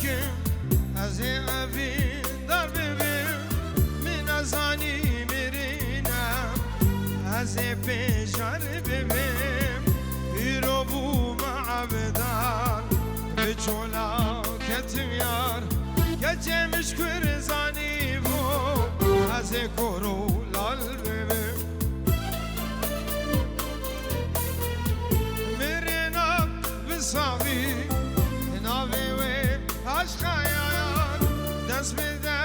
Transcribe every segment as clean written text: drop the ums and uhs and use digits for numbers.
بکن از اوی در ببین من ازانی میرینم از پیشار ببین بیرو بو معبدان به چولا کتیار گچه مشکر زانی بو از کرو لال ببین میرینم بساوی ناوی و عشق یار دست بده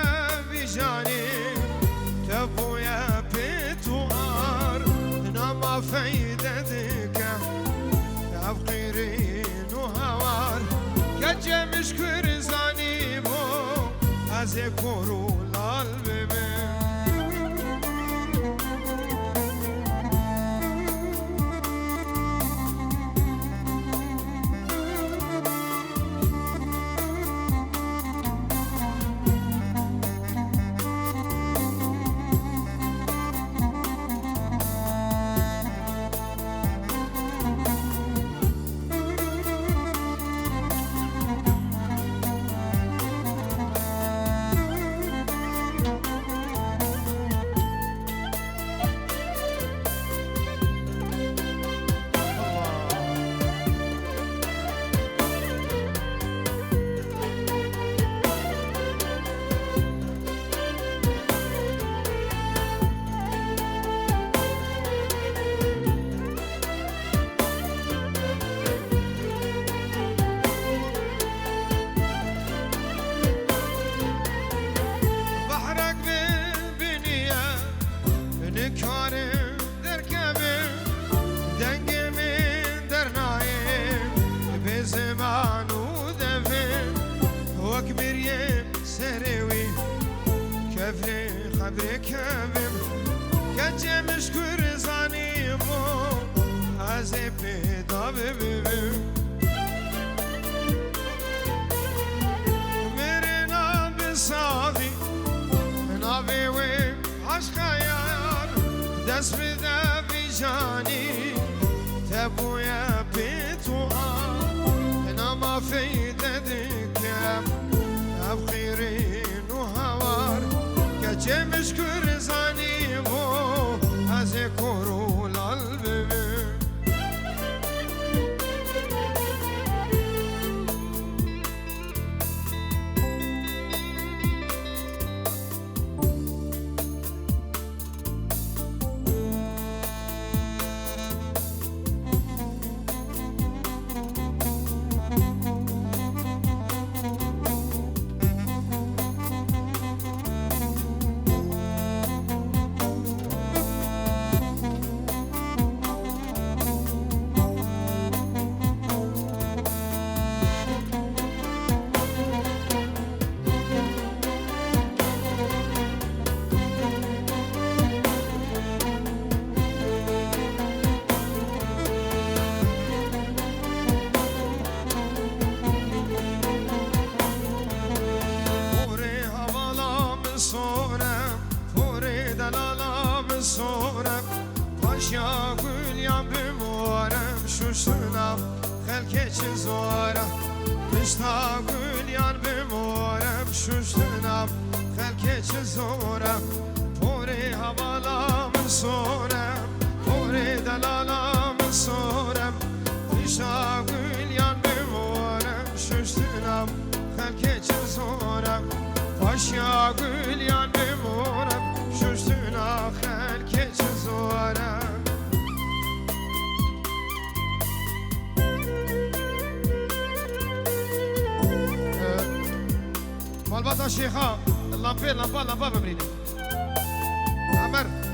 بیجانی تبویا پیتوار نما فایده دکم تبقیرین و هوار گچه مشکر زانی بو از کرو لال ببین خبركم كجا مشكور زاني بو هزي بيدا ببيبي مرنا بصافي نابي وي عشق يار دست بدا بجاني تبويا بيتو انا ما في ددكم بخيرين وهوار گچه مشکر زانی بو از کرو لال ببین پاشا گولیان بمورم شوشتنم خلکه چه زورم پشتا گولیان بمورم شوشتنم خلکه چه زورم پوری حوالا من سورم پوری دلالا من سورم پشتا گولیان بمورم شوشتنم خلکه چه زورم پاشا گولیان بمورم شوشتنم خلکه چه زورم مالبات الشيخة اللامبير لامبا بمريني عمر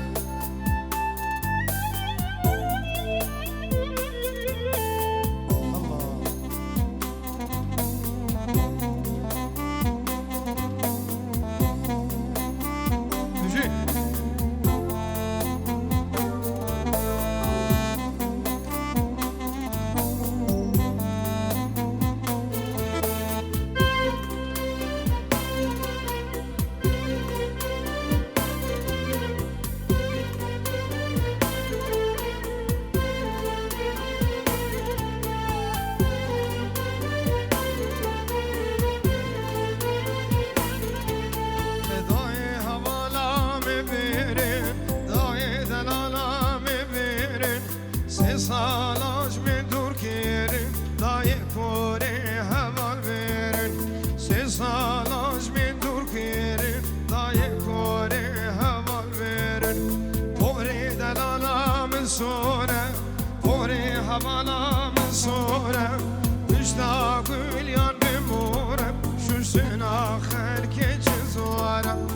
شوشتن آخر که چزوارم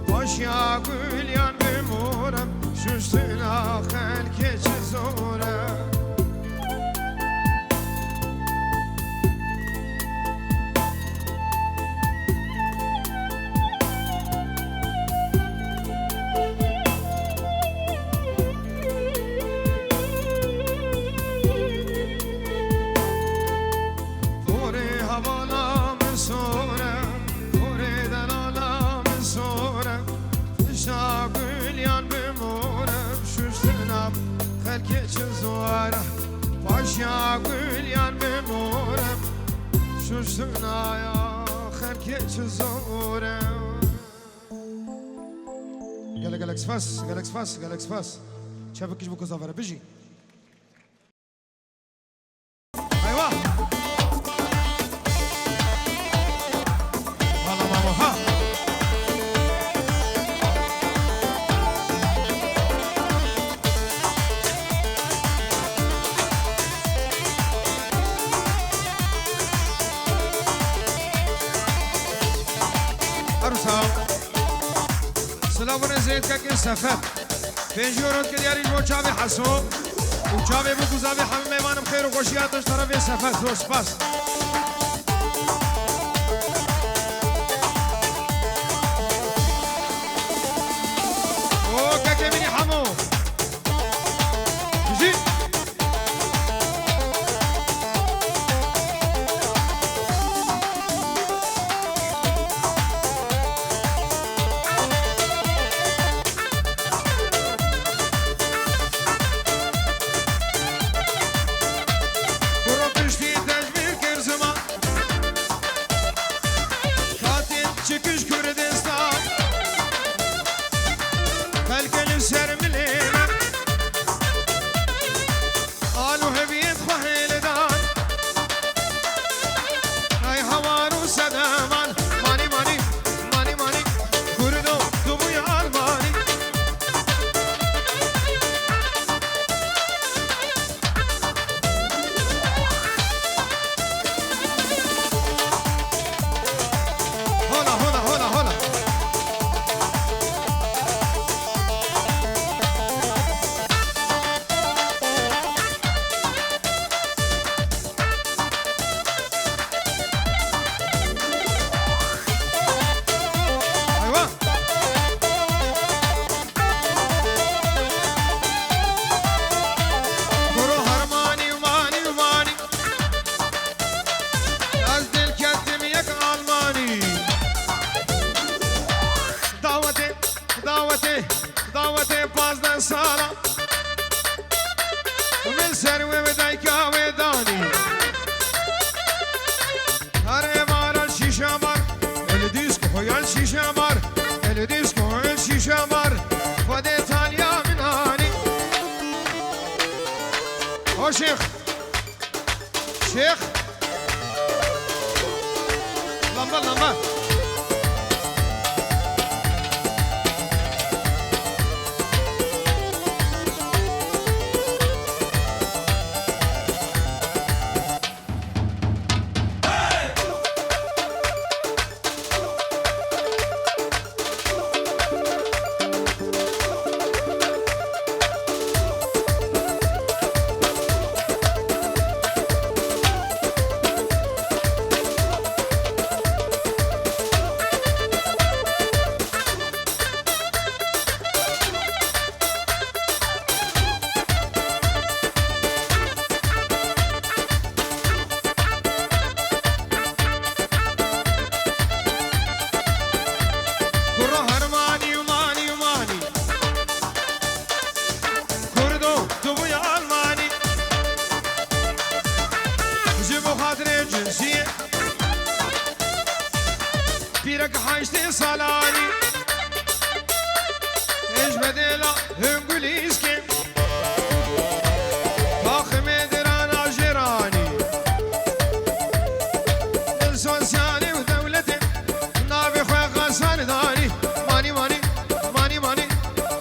باش یا گلیان بمورم شوشتن آخر که چزوارم يا قليان بمورم شوشتنا يا خركي تزورم قالك فاس شافكش بكو زفره بيجي ايوه والله ماما ها سلام زيد كاكين سفر بيجورون كدياري جو چاوي حسو و چاوي بو گزاوي همه ميمانم خير و خوشياتش طرف سفر زور سپاس او كاكي مني حمو بيجي دعوتي بازدن سالا ومن سروي ودايكا وداني هاري مارا الشيشة مار الديسكو هو الشيشة مار الديسكو هو الشيشة مار فدي تاليا من هاني هو شيخ لمبا بيرك حاجتي صلاني ايش بديلا انجليزكي فاخم درانا جيراني السوسيالي ودولتي نابي خويا غسان داني ماني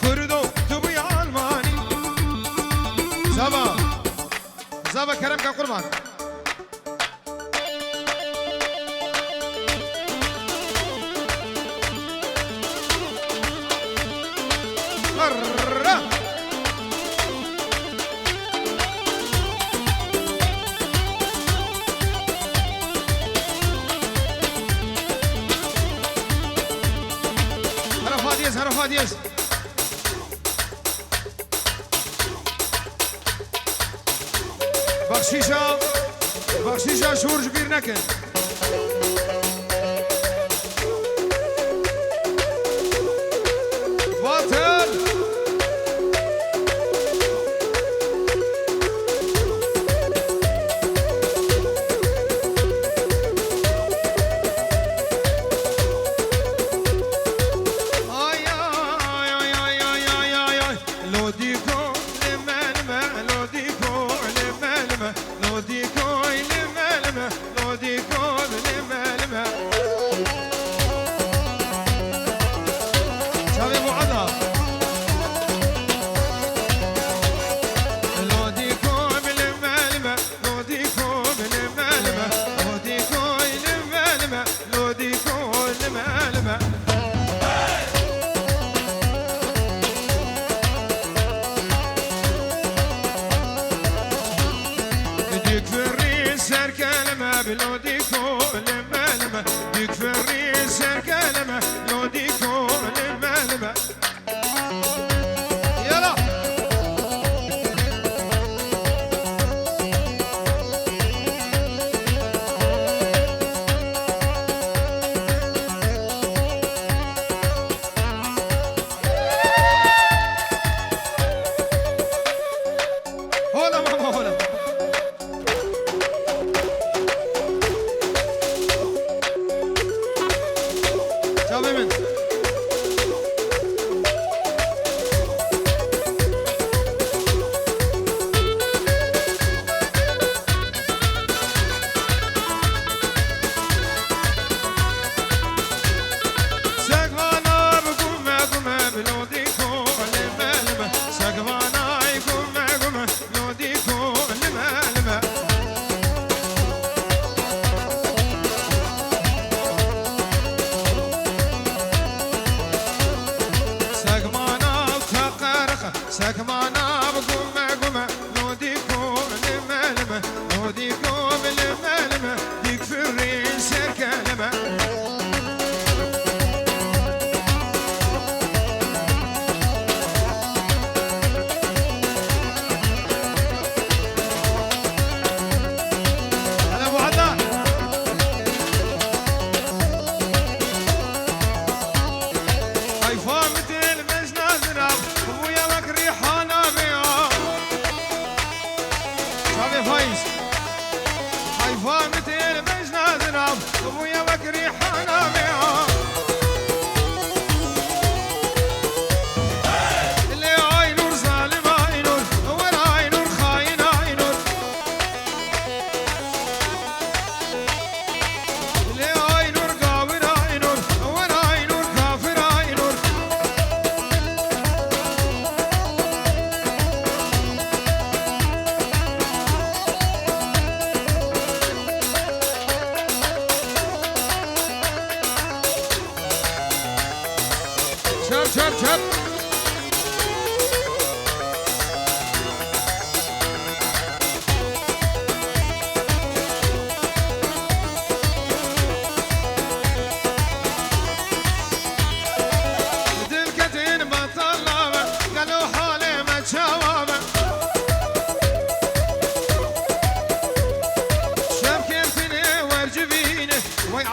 كردو تبوي الماني زابا كرم كقربان هرفات يس بخشيشة شهور جبير نكن باطل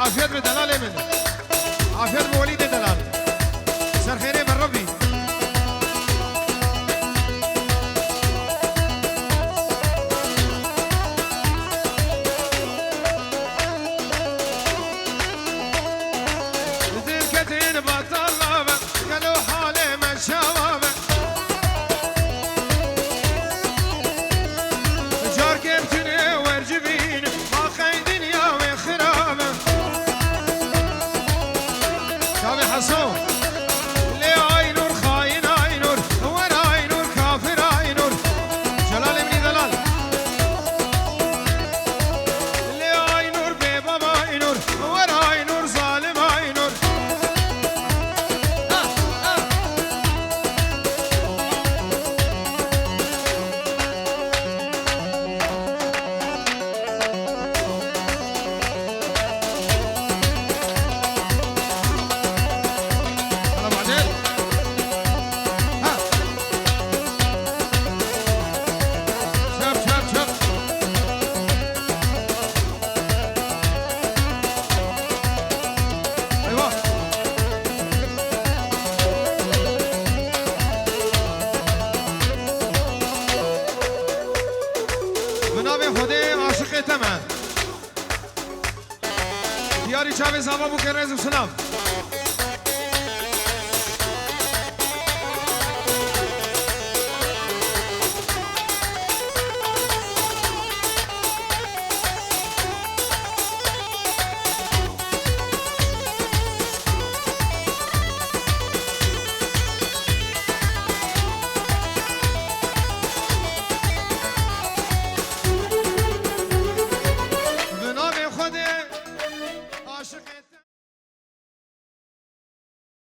عافيت بدلال من عافيت بوليد دلال سر خيري بالربي دلكتين بطلابة قالوا حالي من شبابة جار كبتني ورجبين ما خيدين يا وخرابة شابي حسون اللي عين دیاری چاوی زابا بو که رزم سلام